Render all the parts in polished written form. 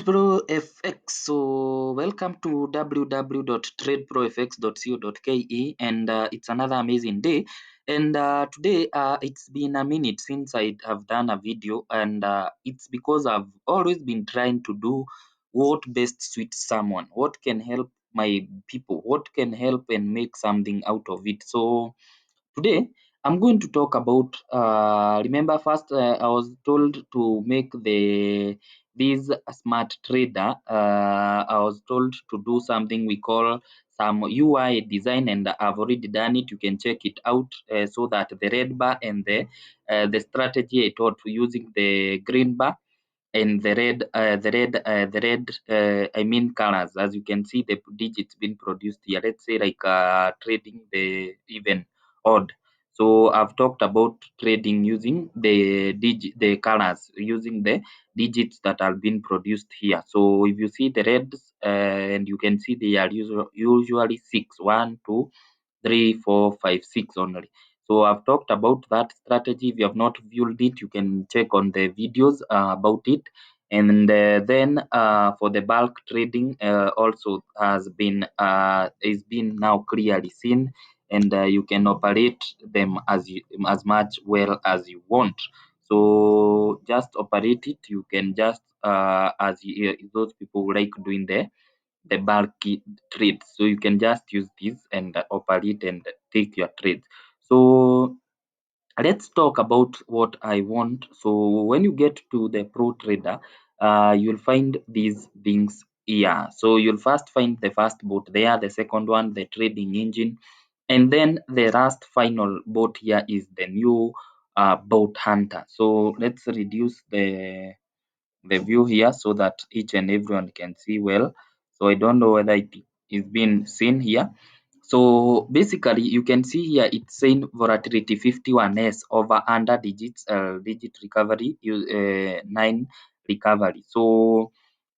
Pro FX. So welcome to www.tradeprofx.co.ke, and it's another amazing day. And today it's been a minute since I have done a video, and it's because I've always been trying to do what best suits someone, what can help my people, what can help and make something out of it. So today, I'm going to talk about. Remember, first I was told to make this smart trader. I was told to do something we call some UI design, and I've already done it. You can check it out so that the red bar and the strategy I taught using the green bar and I mean colors. As you can see, the digits being produced here, let's say like trading the even odd. So I've talked about trading using the colors, using the digits that are being produced here. So if you see the reds, and you can see they are usually 6, 1, 2, 3, 4, 5, 6 only. So I've talked about that strategy. If you have not viewed it, you can check on the videos about it. And then for the bulk trading also is been now clearly seen, and you can operate them as much well as you want. So just operate it. You can just those people who like doing the bulky trades. So you can just use this and operate and take your trades. So let's talk about what I want. So when you get to the Pro Trader, you'll find these things here. So you'll first find the first bot there, the second one, the trading engine, and then the last final bot here is the new bot hunter. So let's reduce the view here so that each and everyone can see well. So I don't know whether it is being seen here. So basically you can see here it's saying volatility 51s over under digits, digit recovery, 9 recovery. So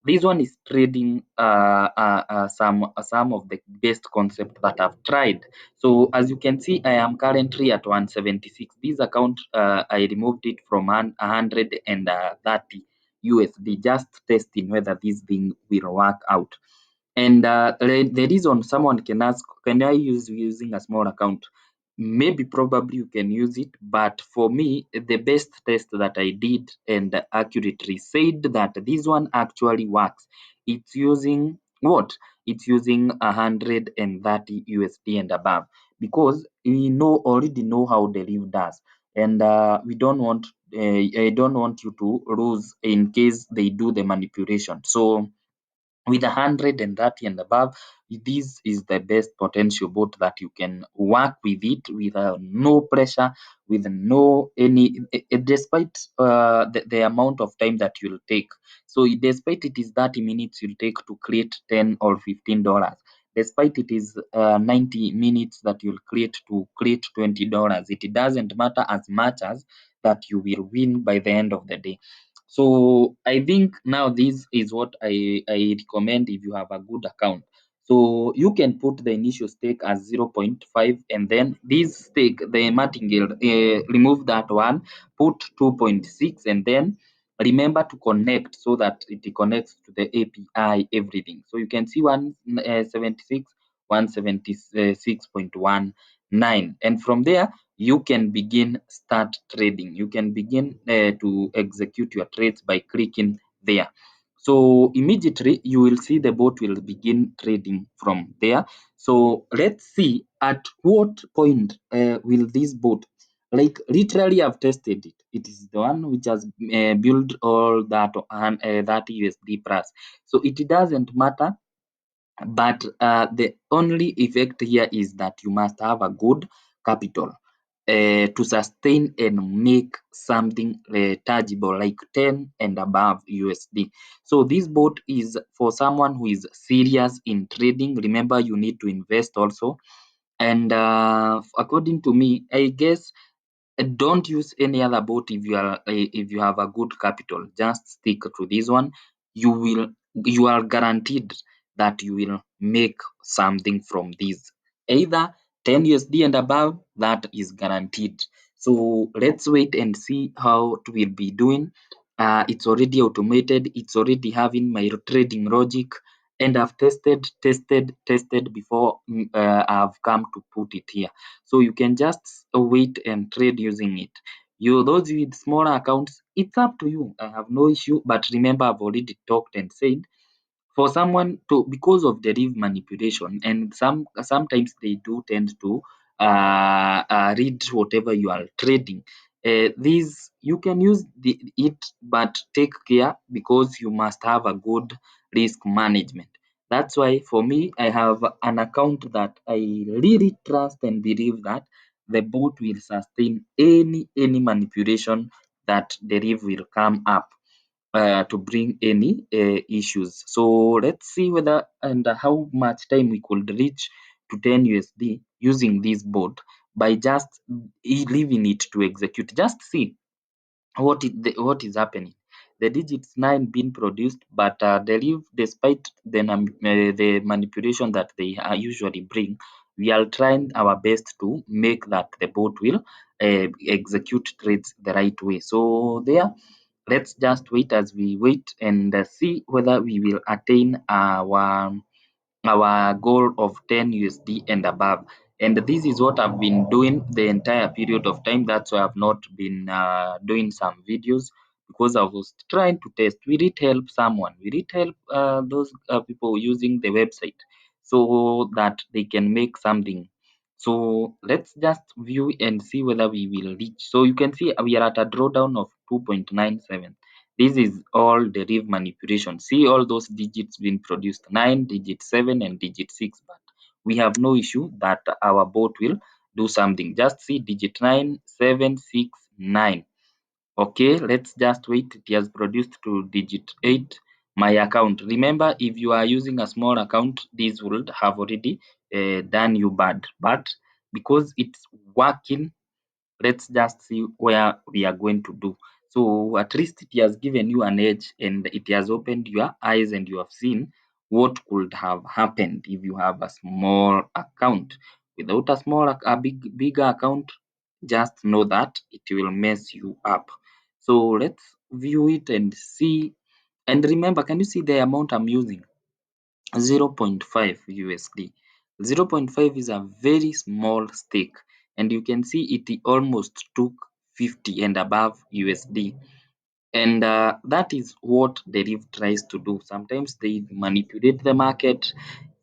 this one is trading some of the best concept that I've tried. So as you can see, I am currently at 176. This account I removed it from 130 USD, just testing whether this thing will work out. And the reason someone can ask, can I use using a small account? Maybe probably you can use it, but for me, the best test that I did and accurately said that this one actually works. It's using what? It's using 130 USD and above, because we already know how Deriv does, and we don't want I don't want you to lose in case they do the manipulation. So with 130 and above, this is the best potential bot that you can work with it with no pressure, with no any despite the amount of time that you'll take. So despite it is 30 minutes you'll take to create 10 or $15, despite it is 90 minutes that you'll create to create $20, it doesn't matter as much as that you will win by the end of the day. So I think now this is what I recommend if you have a good account. So you can put the initial stake as 0.5, and then this stake, the martingale, remove that one, put 2.6, and then remember to connect so that it connects to the API, everything. So you can see 176, 176.19, and from there you can begin start trading. You can begin to execute your trades by clicking there. So immediately you will see the bot will begin trading from there. So let's see at what point will this bot, like literally I've tested it. It is the one which has built all that and that USD plus. So it doesn't matter, but the only effect here is that you must have a good capital to sustain and make something tangible like 10 and above USD. So this bot is for someone who is serious in trading. Remember, you need to invest also. And according to me, I guess don't use any other bot if you have a good capital. Just stick to this one. You are guaranteed that you will make something from this, either 10 USD and above. That is guaranteed. So let's wait and see how it will be doing. it's already automated, it's already having my trading logic, and I've tested before I've come to put it here. So you can just wait and trade using it. You those with smaller accounts, it's up to you. I have no issue, but remember I've already talked and said for someone to, because of Deriv manipulation, and sometimes they do tend to read whatever you are trading. These you can use it, but take care because you must have a good risk management. That's why for me, I have an account that I really trust and believe that the bot will sustain any manipulation that Deriv will come up to bring any issues. So let's see whether and how much time we could reach to 10 USD using this board by just leaving it to execute. Just see what is happening. The digits 9 being produced, but despite the manipulation that they usually bring, we are trying our best to make that the bot will execute trades the right way. So there, let's just wait as we wait and see whether we will attain our goal of 10 USD and above. And this is what I've been doing the entire period of time. That's why I've not been doing some videos, because I was trying to test. We did help someone. We did help those people using the website so that they can make something. So let's just view and see whether we will reach. So you can see we are at a drawdown of 2.97. This is all Deriv manipulation. See all those digits being produced, 9, digit 7, and digit 6. But we have no issue that our bot will do something. Just see digit 9, 7, 6, 9. Okay, let's just wait. It has produced to digit 8. My account. Remember, if you are using a small account, this would have already done you bad. But because it's working, let's just see where we are going to do. So at least it has given you an edge, and it has opened your eyes, and you have seen what could have happened if you have a small account. Without a bigger account, just know that it will mess you up. So let's view it and see. And remember, can you see the amount I'm using? 0.5 USD. 0.5 is a very small stake, and you can see it almost took 50 and above USD. And that is what Deriv tries to do. Sometimes they manipulate the market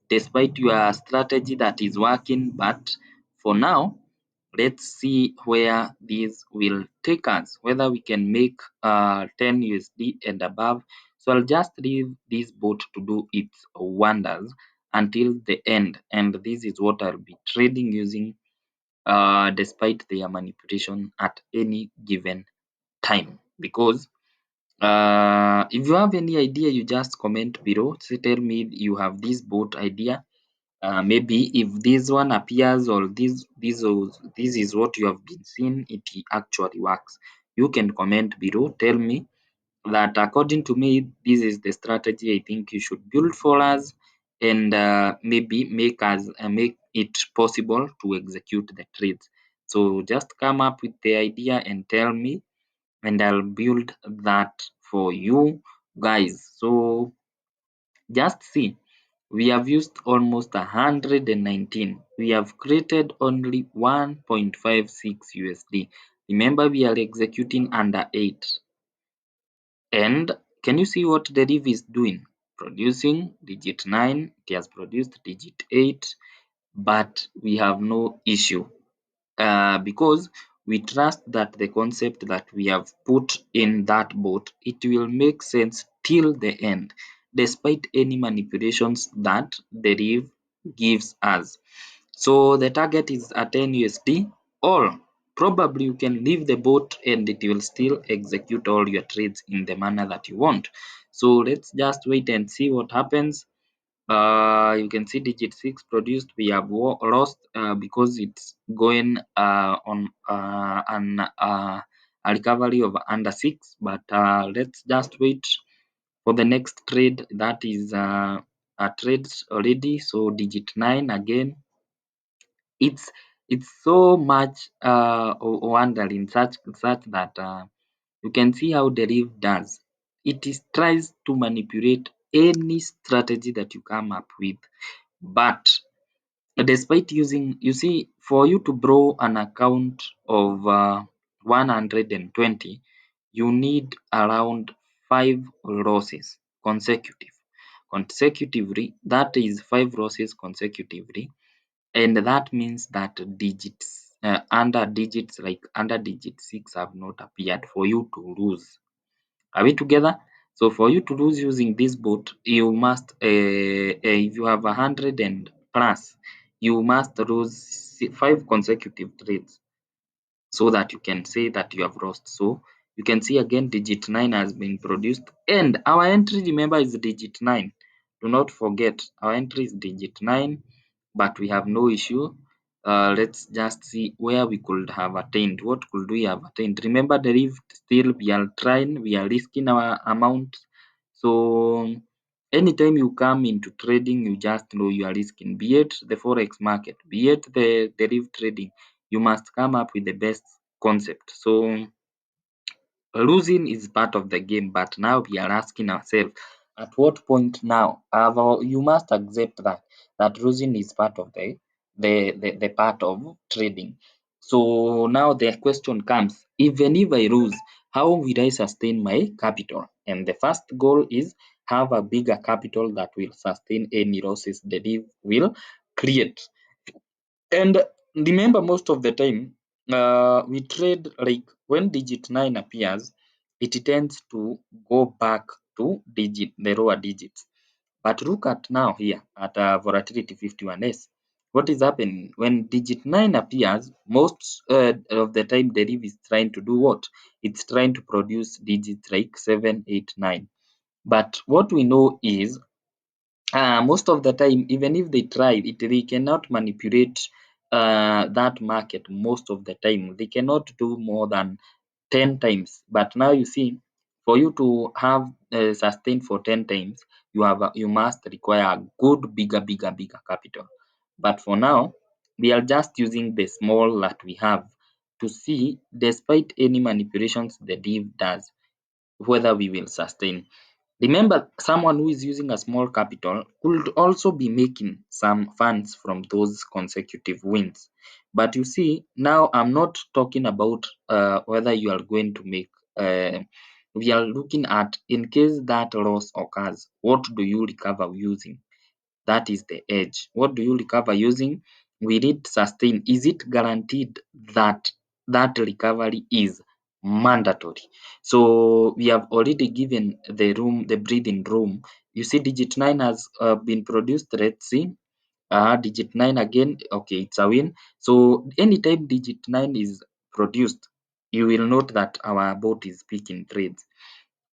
despite your strategy that is working, but for now, let's see where this will take us, whether we can make 10 USD and above. So I'll just leave this bot to do its wonders until the end, and this is what I'll be trading using despite their manipulation at any given time. Because if you have any idea, you just comment below. So tell me you have this bot idea. Maybe if this one appears, or this is what you have been seeing, it actually works. You can comment below. Tell me that according to me, this is the strategy I think you should build for us, and maybe make it possible to execute the trades. So just come up with the idea and tell me, and I'll build that for you guys. So just see, we have used almost 119. We have created only 1.56 USD. Remember, we are executing under 8. And can you see what Deriv is doing? Producing digit 9, it has produced digit 8, but we have no issue because we trust that the concept that we have put in that bot, it will make sense till the end, despite any manipulations that Deriv gives us. So the target is at 10 USD, or probably you can leave the bot and it will still execute all your trades in the manner that you want. So let's just wait and see what happens. You can see digit 6 produced. We have lost because it's going on a recovery of under 6. But let's just wait for the next trade. That is a trade already. So digit 9 again. It's so much wondering such that You can see how Deriv does. It is tries to manipulate any strategy that you come up with. But despite using, you see, for you to borrow an account of 120, you need around 5 losses consecutively. That is 5 losses consecutively, and that means that digits under digits like under digit 6 have not appeared for you to lose. Are we together? So for you to lose using this bot, you must, if you have 100 and plus, you must lose 5 consecutive trades so that you can say that you have lost. So you can see again digit 9 has been produced, and our entry, remember, is digit 9. Do not forget our entry is digit 9, but we have no issue. Let's just see where we could have attained. What could we have attained? Remember, the rift still we are trying, we are risking our amount. So anytime you come into trading, you just know you are risking, be it the forex market, be it the derivative trading. You must come up with the best concept. So losing is part of the game, but now we are asking ourselves, at what point now? You must accept that losing is part of the part of trading. So now the question comes: even if I lose, how will I sustain my capital? And the first goal is have a bigger capital that will sustain any losses the deal will create. And remember, most of the time, we trade like when digit 9 appears, it tends to go back to the lower digits. But look at now here at volatility 51s. What is happening when digit 9 appears? Most of the time, Deriv is trying to do what? It's trying to produce digits like 7, 8, 9. But what we know is most of the time, even if they try it, they cannot manipulate that market. Most of the time they cannot do more than 10 times. But now you see, for you to have sustain for 10 times, you must require a good bigger capital. But for now, we are just using the small that we have to see, despite any manipulations the div does, whether we will sustain. Remember, someone who is using a small capital could also be making some funds from those consecutive wins. But you see, now I'm not talking about whether you are going to make. We are looking at, in case that loss occurs, what do you recover using? That is the edge. What do you recover using? Will it sustain? Is it guaranteed that that recovery is mandatory? So we have already given the room, the breathing room. You see, digit 9 has been produced. Let's see. Digit 9 again. Okay, it's a win. So anytime digit 9 is produced, you will note that our bot is picking trades.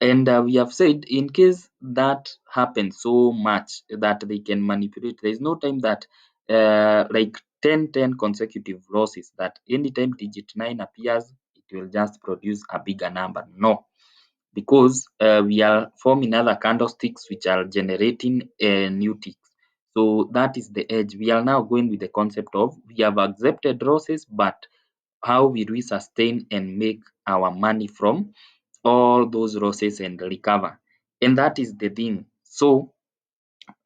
And we have said, in case that happens so much that they can manipulate, there is no time that like 10 consecutive losses, that anytime digit 9 appears, it will just produce a bigger number. No, because we are forming other candlesticks which are generating new ticks. So that is the edge. We are now going with the concept of, we have accepted losses, but how will we sustain and make our money from all those losses and recover? And that is the thing. So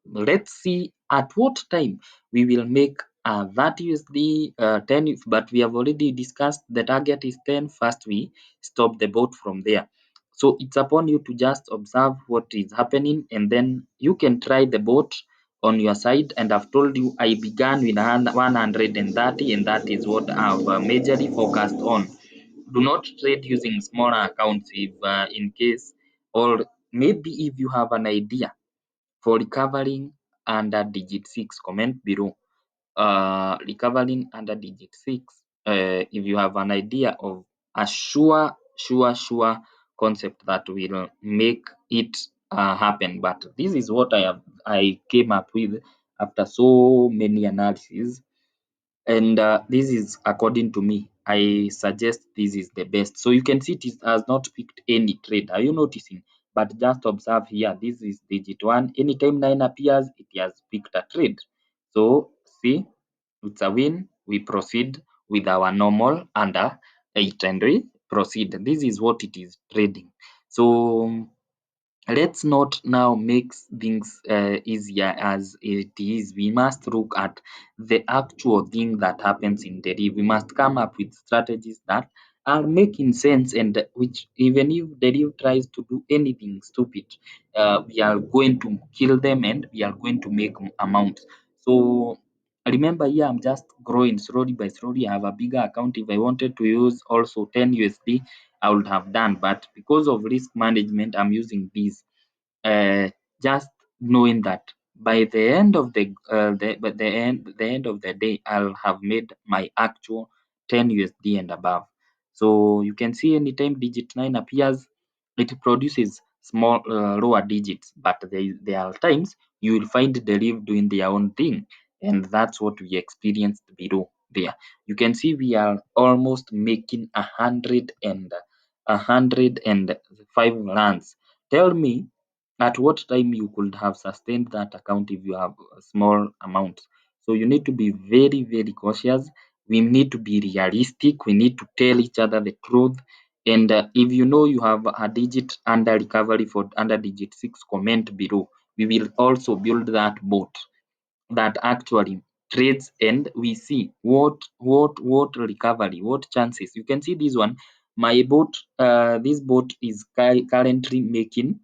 let's see at what time we will make that USD 10, but we have already discussed the target is 10. First, we stop the bot from there. So it's upon you to just observe what is happening, and then you can try the bot on your side. And I've told you I began with 130, and that is what I've majorly focused on. Do not trade using smaller accounts if in case, or maybe if you have an idea for recovering under digit 6, comment below. Recovering under digit 6, if you have an idea of a sure concept that will make it happen. But this is what I came up with after so many analyses, and this is according to me. I suggest this is the best. So you can see it has not picked any trade. Are you noticing? But just observe here, this is digit 1. Anytime 9 appears, it has picked a trade. So see, it's a win. We proceed with our normal under 8 entry. proceed. This is what it is trading. So let's not now make things easier as it is. We must look at the actual thing that happens in Deriv. We must come up with strategies that are making sense, and which, even if Deriv tries to do anything stupid, we are going to kill them and we are going to make amounts. So remember, here I'm just growing slowly by slowly. I have a bigger account. If I wanted to use also 10 USD, I would have done, but because of risk management, I'm using these. Uh, just knowing that by the end of the end of the day, I'll have made my actual 10 USD and above. So you can see anytime digit 9 appears, it produces small lower digits, but there are times you will find the leaf doing their own thing, and that's what we experienced below there. You can see we are almost making 105 runs. Tell me at what time you could have sustained that account if you have a small amount. So you need to be very, very cautious. We need to be realistic. We need to tell each other the truth. And if you know you have a digit under recovery for under digit 6, comment below. We will also build that bot that actually trades, and we see what recovery, what chances. You can see this one. My bot, this bot is currently making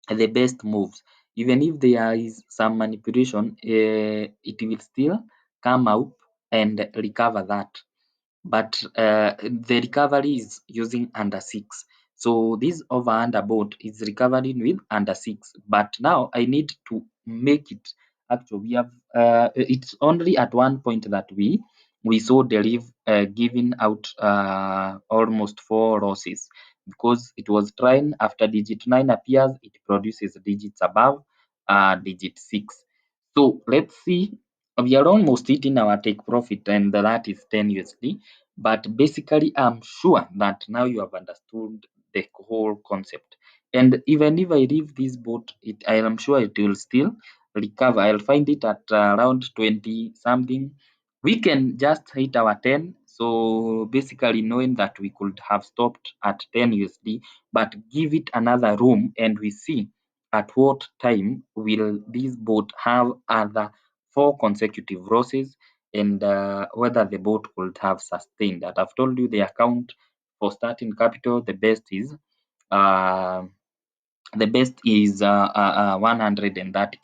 the best moves. Even if there is some manipulation, it will still come out and recover that. But the recovery is using under 6. So this over under board is recovering with under 6. But now I need to make it. Actually, we have it's only at one point that we saw Deriv giving out almost 4 losses, because it was trying after digit 9 appears, it produces digits above digit 6. So let's see, we are almost hitting our take profit, and that is 10 USD. But basically, I'm sure that now you have understood the whole concept. And even if I leave this boat, I am sure it will still recover. I'll find it at around 20 something. We can just hit our 10. So basically, knowing that we could have stopped at 10 USD, but give it another room, and we see at what time will this boat have other 4 consecutive losses, and whether the boat could have sustained that. I've told you the account for starting capital, uh, the best is 100, and that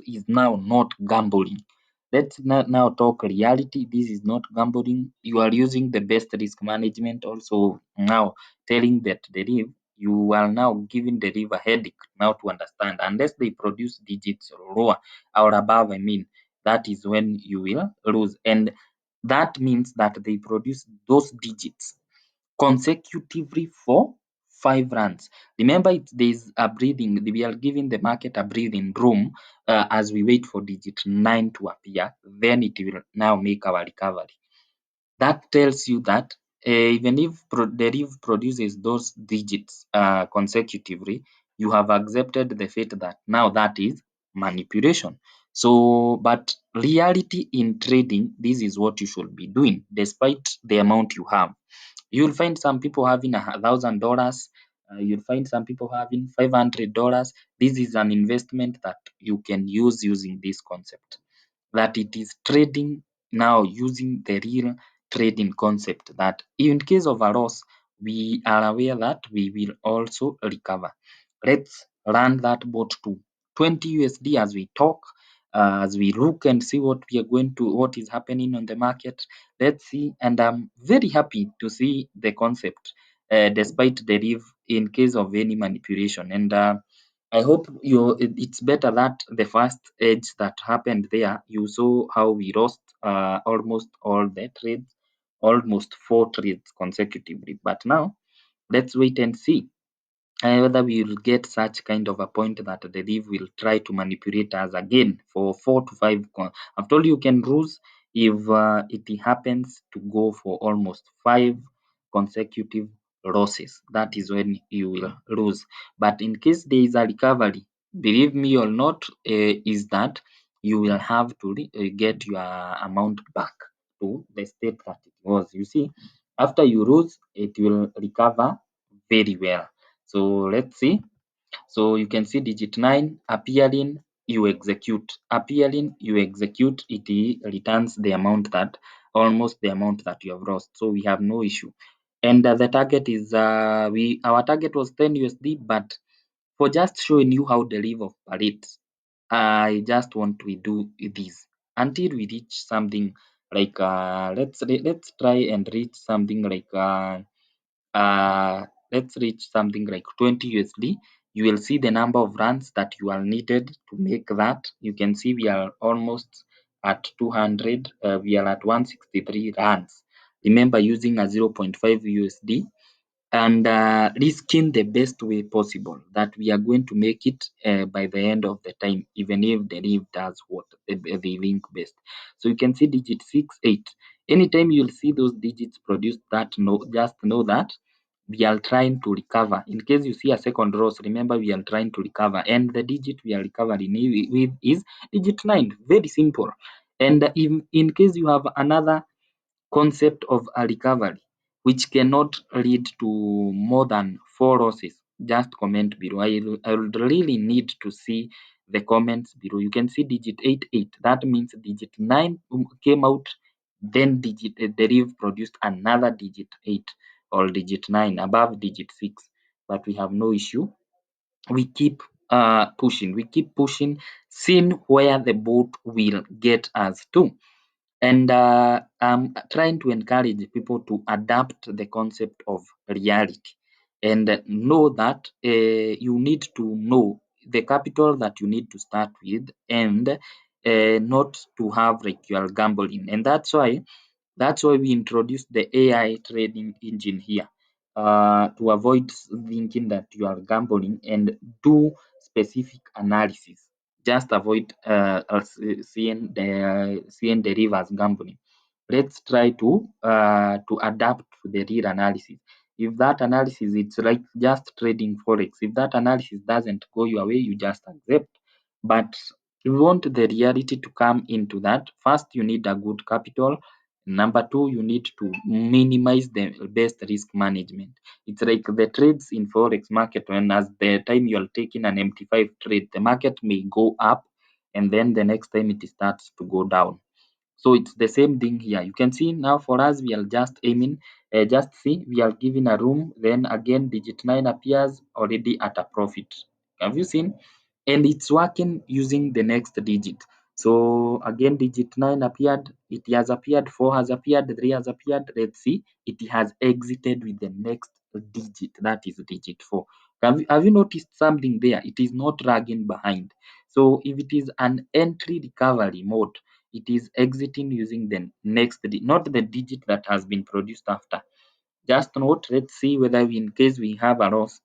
is now not gambling. Let's now talk reality. This is not gambling. You are using the best risk management. Also now telling that Deriv, you are now giving Deriv a headache now to understand. Unless they produce digits lower or above, I mean, that is when you will lose. And that means that they produce those digits consecutively for 5 runs. Remember, there's a breathing. We are giving the market a breathing room as we wait for digit 9 to appear. Then it will now make our recovery. That tells you that even if Deriv produces those digits consecutively, you have accepted the fate that now that is manipulation. So, but reality in trading, this is what you should be doing, despite the amount you have. You'll find some people having $1,000. You'll find some people having $500. This is an investment that you can use using this concept. That it is trading now using the real trading concept, that in case of a loss, we are aware that we will also recover. Let's run that bot to 20 USD as we talk, as we look and see what is happening on the market. Let's see, and I'm very happy to see the concept, despite the leave in case of any manipulation. And I hope it's better that the first edge that happened there, you saw how we lost almost all the trades, almost 4 trades consecutively. But now let's wait and see whether we will get such kind of a point that the leaf will try to manipulate us again for 4 to 5. I've told you can lose if it happens to go for almost 5 consecutive losses. That is when you will lose. But in case there is a recovery, believe me or not, is that you will have to get your amount back to the state that it was. You see, After you lose, it will recover very well. So let's see. So you can see digit 9 appearing, you execute. Appearing, you execute, it returns the amount that, almost the amount that you have lost. So we have no issue. And the target is, our target was 10 USD, but for just showing you how Deriv operates, I just want to do this until we reach something like, let's try and reach something like, let's reach something like 20 USD. You will see the number of runs that you are needed to make that. You can see we are almost at 200. We are at 163 runs. Remember, using a 0.5 USD and risking the best way possible that we are going to make it by the end of the time, even if the leaf does what the link best. So you can see digit 6, 8. Anytime you'll see those digits produced, that just know that we are trying to recover. In case you see a second rows, remember we are trying to recover, and the digit we are recovering with is digit 9. Very simple. And in case you have another concept of a recovery which cannot lead to more than 4 losses, just comment below. I would really need to see the comments below. You can see digit 8, 8. That means digit 9 came out, then digit Deriv produced another digit 8 or digit 9 above digit 6, but we have no issue. We keep pushing, seeing where the boat will get us to. And I'm trying to encourage people to adapt the concept of reality and know that you need to know the capital that you need to start with, and not to have like you are gambling. And that's why we introduced the AI trading engine here, to avoid thinking that you are gambling and do specific analysis. Just avoid seeing the river as gambling. Let's try to adapt to the real analysis. If that analysis, it's like just trading forex. If that analysis doesn't go your way, you just accept. But if you want the reality to come into that, first you need a good capital. Number two, you need to minimize the best risk management. It's like the trades in forex market. When as the time you are taking an MT5 trade, the market may go up, and then the next time it starts to go down. So it's the same thing here. You can see now for us, we are just aiming, just see, we are giving a room. Then again, digit 9 appears already at a profit. Have you seen? And it's working using the next digit. So again, digit 9 appeared, it has appeared, 4 has appeared, 3 has appeared. Let's see, it has exited with the next digit, that is digit 4. Have you noticed something there? It is not dragging behind. So if it is an entry recovery mode, it is exiting using the next digit, not the digit that has been produced after. Just note, let's see whether in case we have a loss,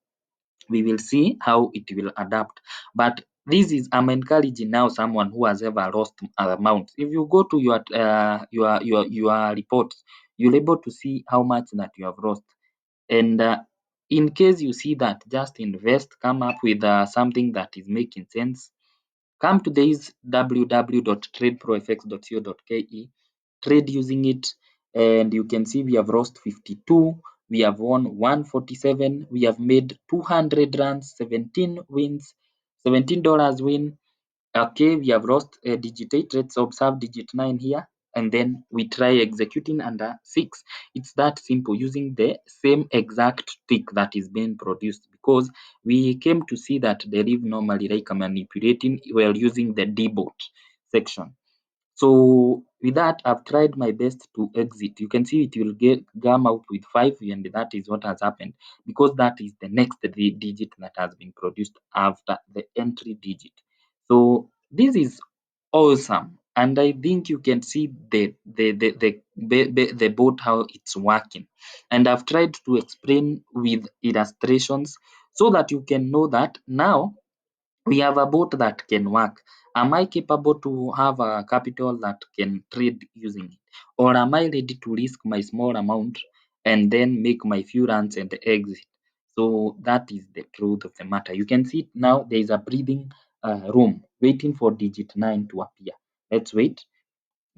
we will see how it will adapt. But this is, I'm encouraging now someone who has ever lost amounts. If you go to your reports, you'll able to see how much that you have lost. And in case you see that, just invest, come up with something that is making sense. Come to this www.tradeprofx.co.ke, trade using it, and you can see we have lost 52, we have won 147, we have made 200 runs, 17 wins, $17 win. Okay, we have lost a digit 8. Let's observe digit 9 here, and then we try executing under 6. It's that simple, using the same exact tick that is being produced, because we came to see that Deriv normally like manipulating while using the DBot section. So with that, I've tried my best to exit. You can see it will come out with 5, and that is what has happened, because that is the next digit that has been produced after the entry digit. So this is awesome, and I think you can see the boat, how it's working. And I've tried to explain with illustrations so that you can know that now we have a boat that can work. Am I capable to have a capital that can trade using it? Or am I ready to risk my small amount and then make my few runs and exit? So that is the truth of the matter. You can see now there is a breathing room waiting for digit 9 to appear. Let's wait.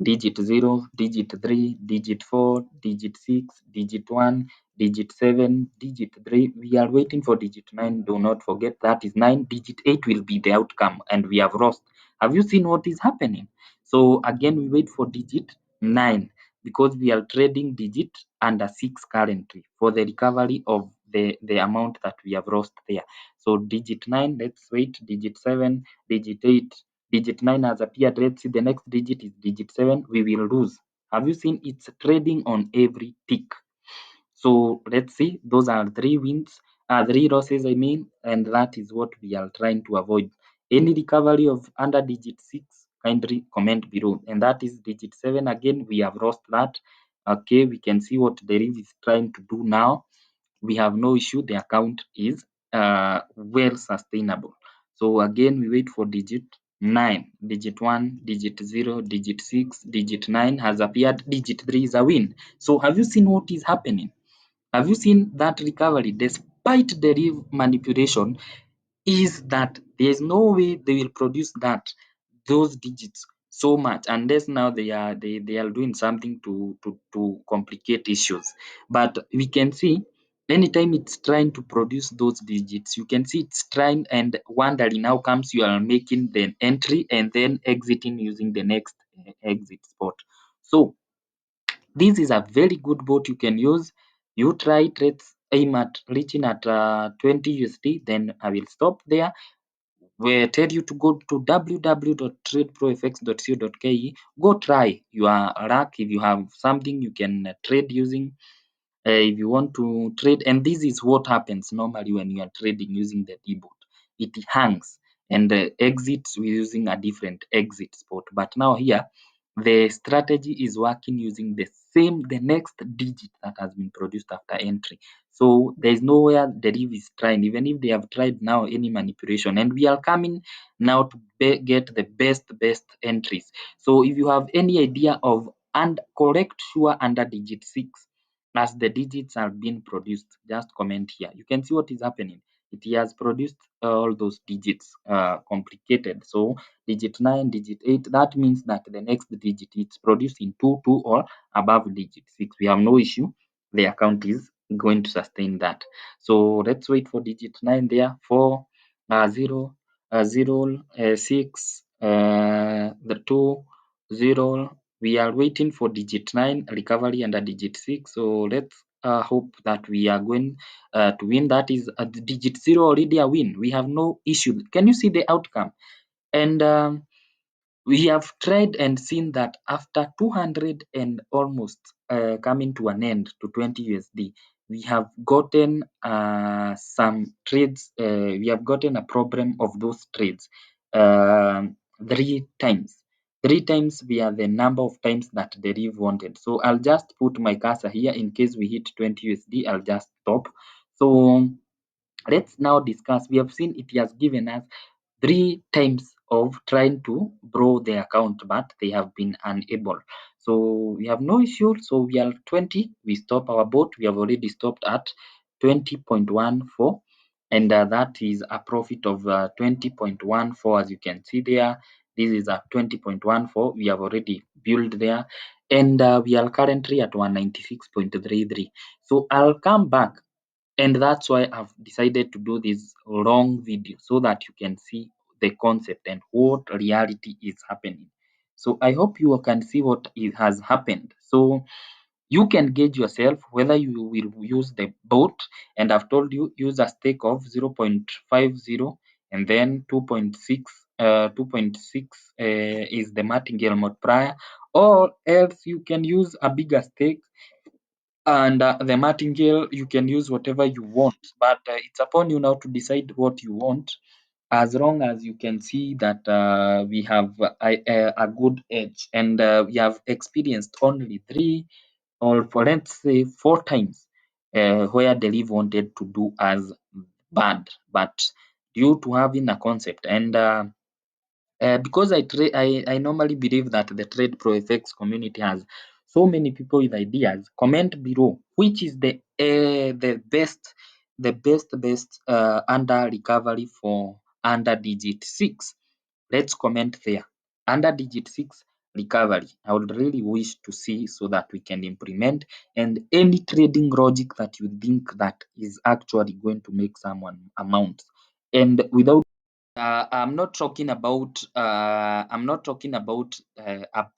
digit 0, digit 3, digit 4, digit 6, digit 1, digit 7, digit 3. We are waiting for digit 9. Do not forget that is 9. Digit 8 will be the outcome, and we have lost. Have you seen what is happening? So again, we wait for digit 9 because we are trading digit under 6 currently for the recovery of the amount that we have lost there. So digit 9, let's wait, digit 7, digit 8, digit 9 has appeared. Let's see the next digit is digit 7. We will lose. Have you seen it's trading on every tick? So let's see, those are 3 wins, 3 losses, I mean, and that is what we are trying to avoid. Any recovery of under digit 6, kindly comment below. And that is digit 7. Again, we have lost that. Okay, we can see what Deriv is trying to do now. We have no issue. The account is well sustainable. So again, we wait for digit 9, digit 1, digit 0, digit 6, digit 9 has appeared. Digit 3 is a win. So have you seen what is happening? Have you seen that recovery despite the manipulation? Is that there's no way they will produce those digits so much unless now they are doing something to complicate issues. But we can see anytime it's trying to produce those digits, you can see it's trying and wondering how comes you are making the entry and then exiting using the next exit spot. So this is a very good bot you can use. You try it. Let's aim at reaching at 20 USD. Then I will stop there. We tell you to go to www.tradeprofx.co.ke. Go try your luck. If you have something you can trade using, if you want to trade, and this is what happens normally when you are trading using the DBot. It hangs and exits using a different exit spot. But now here, the strategy is working using the next digit that has been produced after entry. So there is nowhere Deriv is trying, even if they have tried now any manipulation, and we are coming now to get the best entries. So if you have any idea of and correct sure under digit 6 as the digits are being produced, just comment here. You can see what is happening. It has produced all those digits complicated. So digit 9, digit 8, that means that the next digit it's produced in 2, 2 or above digit 6. We have no issue. The account is going to sustain that. So let's wait for digit 9 there. 4, 0, 0, 6, the 2, 0. We are waiting for digit 9 recovery under digit 6. So let's hope that we are going to win. That is digit 0 already a win. We have no issue. Can you see the outcome? And we have tried and seen that after 200 and almost coming to an end to 20 USD, we have gotten some trades. We have gotten a problem of those trades 3 times. 3 times via the number of times that Deriv wanted. So I'll just put my cursor here in case we hit 20 USD. I'll just stop. So let's now discuss. We have seen it has given us 3 times of trying to borrow the account, but they have been unable. So we have no issue. So we are 20. We stop our bot. We have already stopped at 20.14, and that is a profit of 20.14. As you can see there, this is a 20.14. We have already built there, and we are currently at 196.33. So I'll come back, and that's why I've decided to do this long video so that you can see the concept and what reality is happening. So I hope you can see what has happened. So you can gauge yourself whether you will use the bot, and I've told you use a stake of 0.50 and then 2.6 is the martingale multiplier, or else you can use a bigger stake, and the martingale you can use whatever you want, but it's upon you now to decide what you want, as long as you can see that we have a good edge, and we have experienced only 3 or for let's say 4 times where the leaf wanted to do as bad, but due to having a concept and because I normally believe that the Trade Pro FX community has so many people with ideas. Comment below which is the best under recovery for under digit 6. Let's comment there. Under digit 6, recovery. I would really wish to see so that we can implement, and any trading logic that you think that is actually going to make someone amount. And without I'm not talking about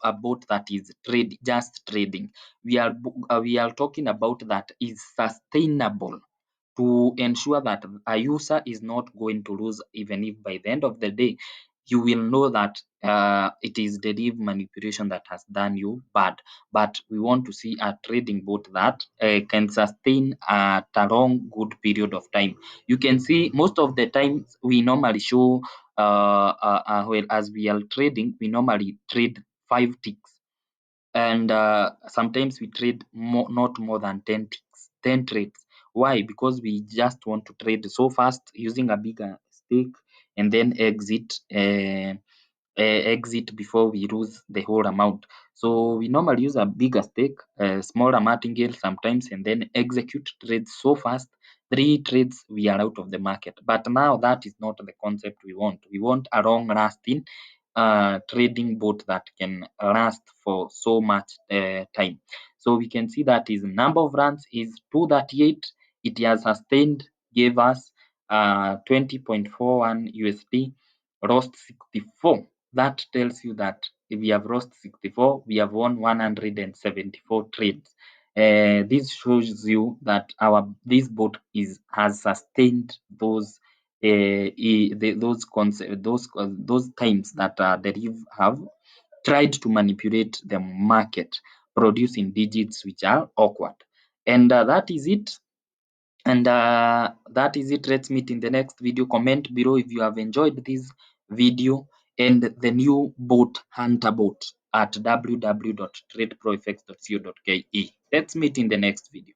about that is trade just trading. We are talking about that is sustainable, to ensure that a user is not going to lose, even if by the end of the day you will know that it is Deriv manipulation that has done you bad. But we want to see a trading bot that can sustain at a long good period of time. You can see most of the times we normally show well, as we are trading, we normally trade 5 ticks, and sometimes we trade not more than 10 trades. Why? Because we just want to trade so fast using a bigger stake, and then exit before we lose the whole amount. So we normally use a bigger stake, a smaller martingale sometimes, and then execute trades so fast. 3 trades, we are out of the market. But now that is not the concept we want. We want a long lasting trading bot that can last for so much time. So we can see that his number of runs is 238. It has sustained, gave us 20.41 USD, lost 64. That tells you that if we have lost 64, we have won 174 trades. This shows you that this bot has sustained those those times that Deriv have tried to manipulate the market, producing digits which are awkward. And that is it. And that is it. Let's meet in the next video. Comment below if you have enjoyed this video and the new bot, Hunter bot, at www.tradeprofx.co.ke. Let's meet in the next video.